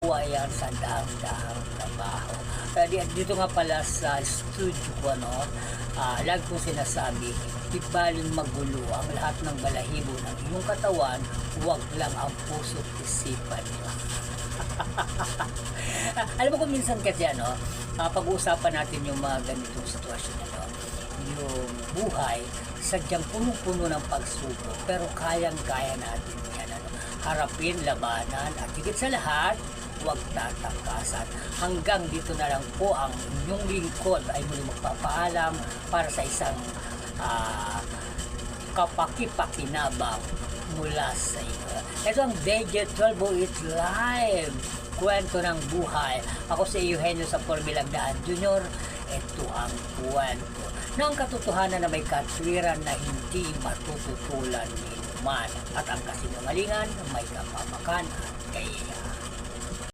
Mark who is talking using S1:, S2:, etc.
S1: Yan sa daang-daang trabaho. Kaya dito nga pala sa studio ko, lagi kong sinasabi, di baling magulo ang lahat ng balahibo ng iyong katawan, huwag lang ang puso't isipan mo. Alam mo kung minsan kasi pag-uusapan natin yung mga ganitong sitwasyon yung buhay, sadyang punong-puno ng pagsubok, pero kayang-kaya natin yan, harapin, labanan, at higit sa lahat, huwag tatakasan. Hanggang dito na lang po ang inyong lingkod ay muli magpapaalam para sa isang kapaki-pakinabang mula sa inyo. Ito ang DJ 1208 Live, kwento ng buhay. Ako si Eugenio sa Porbilagdaan Jr. Ito ang kwento ng katotohanan na may katwiran na hindi matututulan ni man, at ang kasinungalingan may kapamakan at kaya.